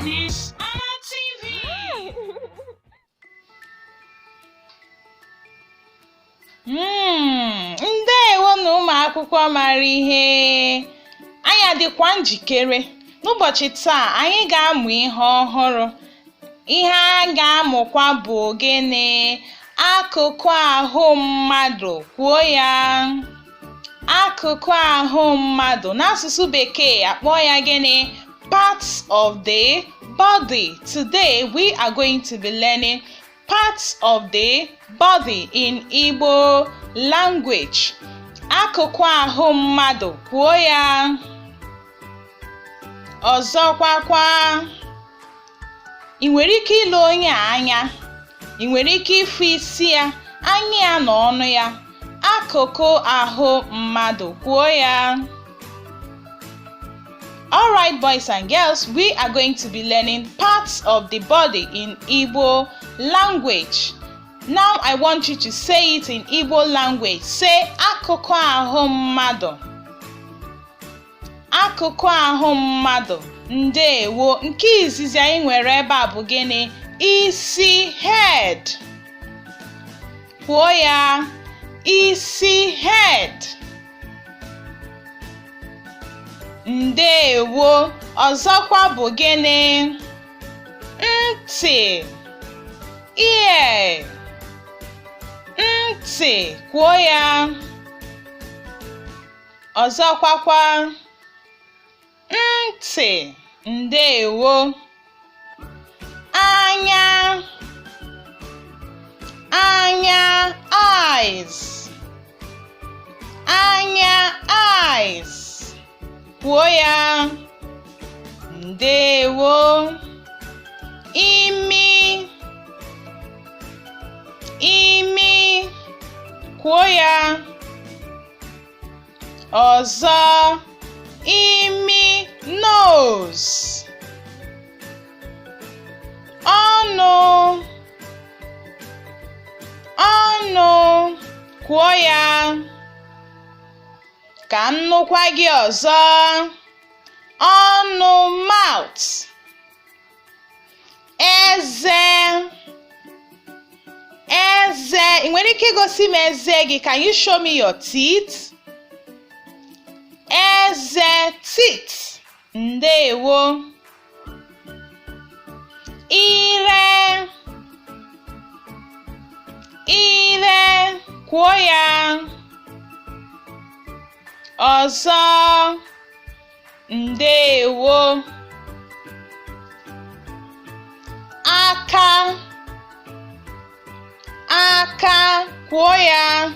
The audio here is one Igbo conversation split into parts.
Ness-Ana TV. Ndewo na ụmụ akwụkwọ mara ihe. Anyị adịkwa njikere. N'ụbọchị taa, anyị ga-amụ ihe ọhụrụ. Ihe a ga-amụkwa bụ gịnị? Akụkụ ahụ mmadụ. Kwuo ya. Akụkụ ahụ mmadụ. N'asụsụ Bekee, akpọ ya gịnị? Parts of the body. Today, we are going to be learning parts of the body in Igbo language. Akụkụ ahụ mmadụ. Kwuo ya. Ọzọkwakwa. Ị nwere ike ile onye a anya. Ị nwere ike ịfụ isi ya, anya ya na ọnụ ya. Akụkụ ahụ mmadụ. Kwuo ya. All right, boys and girls, we are going to be learning parts of the body in Igbo language. Now I want you to say it in Igbo language. Say akụkụ ahụ mmadụ. Akụkụ ahụ mmadụ. Ndewo. Nke izizi anyị nwere ebe a bụ gịnị? Isi, head. Kwuo ya. Isi, head. Ndewo. Ọzọkwa bụ gịnị? Ntị, ear. Ntị. Kwuo ya. Ọzọkwakwa. Ntị. Ndewo. Anya. Anya, eyes. Anya, eyes. Kwuo ya. Ndewo. Imi. Imi. Kwuo ya. Ọzọ. Imi, nose. Ọnụ. Ọnụ. Kwuo ya. Ka m nụkwa gị ọzọ. Ọnụ, mouth. Eze. Eze. Ị nwere ike igosi m eze gị? Can you show me your teeth? Eze, teeth. Ndewo. Ire. Ire. Kwuo ya. Ọzọ. Ndewo. Aka. Aka. Kwuo ya.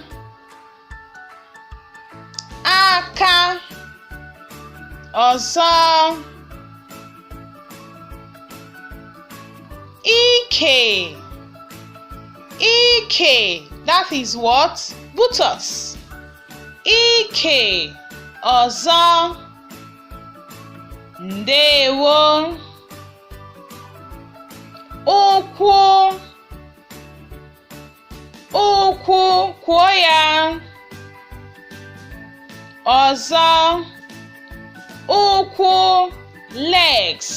Aka. Ọzọ. Ike. Ike. That is what? Buttocks. Ike. Ọzọ. Ndewo. Ụkwụ. Ụkwụ. Kwuo ya. Ọzọ. Ụkwụ, legs.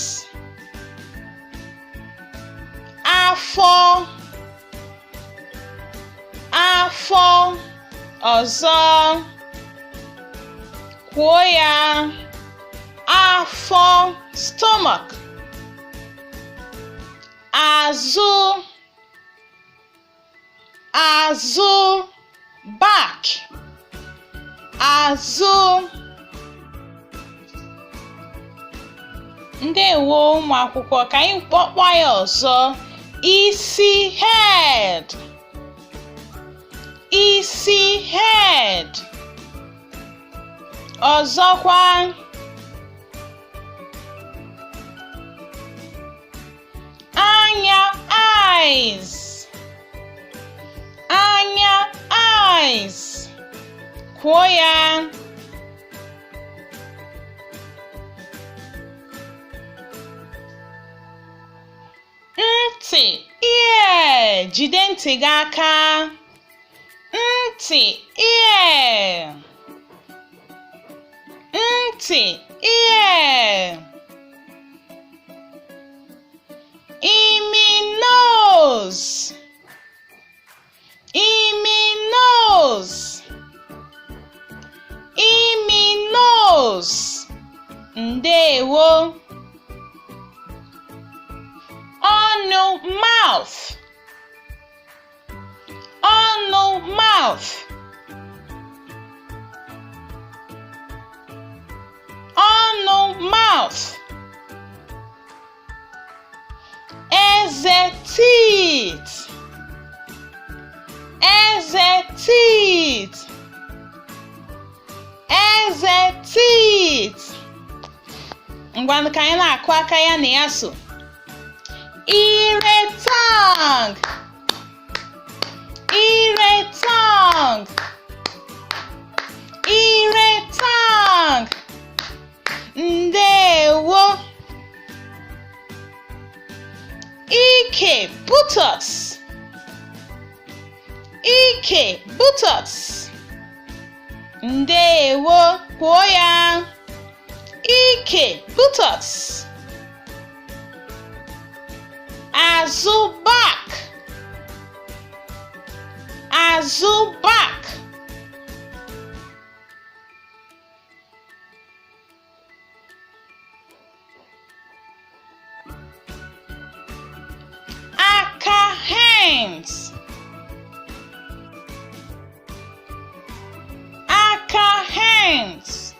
Afọ. Afọ. Ọzọ. Kwuo ya. Afọ, stomach. Azụ. Azụ, back. Azụ. Ndewo ụmụ akwụkwọ, ka anyị kpọkpọ ya ọzọ. Isi, head. Isi, head. Ọzọkwa. Anya, eyes. Anya, eyes. Kwuo ya. Ntị, ear. Jide ntị gị aka. Ntị, ear. Ntị, ear. Imi nose. Imi nose. Imi nose. Ndewo. Ọnụ mouth. Ọnụ mouth. Ọnụ mouth. Eze teeth. Eze teeth. Eze teeth. Ngwanụ ka anyị na-akụ aka ya na ya so. Ire tongue. Ire tongue. Ire tongue. Ndewo. Ike buttocks. Ike buttocks. Ndewo. Kwuo ya. Ike buttocks. Azụ back. Azụ back. Aka hands. Aka hands.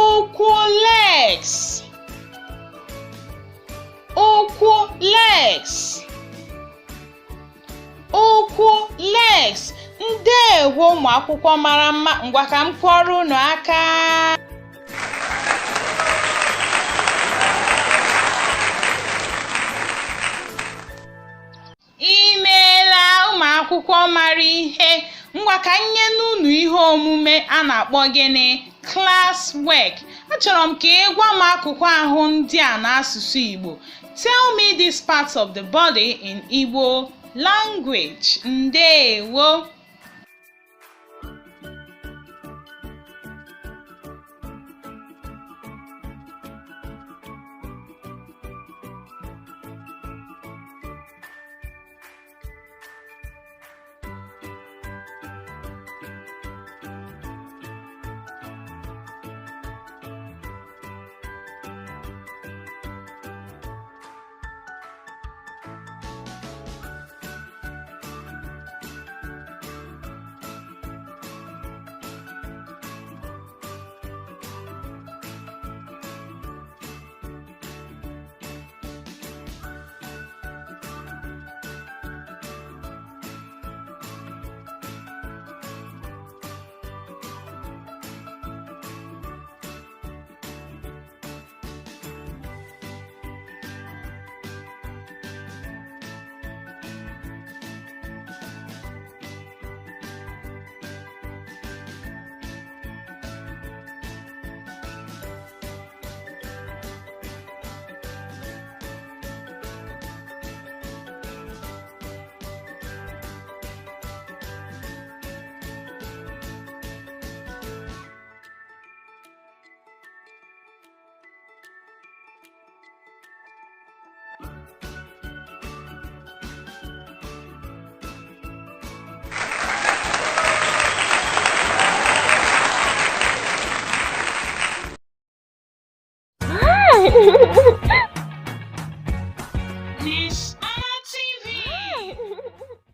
Ụkwụ legs. Ụkwụ legs. Ụkwụ legs. Ndewo ụmụ akwụkwọ mara mma. Ngwa ka m kụọrọ unu aka. Imeela ụmụ akwụkwọ mara ihe. Ngwa ka m nye n'unu ihe omume a na-akpọ gịnị? Class work. Achọrọ m ka ị gwa m akụkụ ahụ ndị a n'asụsụ Igbo. Tell me these parts of the body in Igbo language. Ndewo. Ness-Ana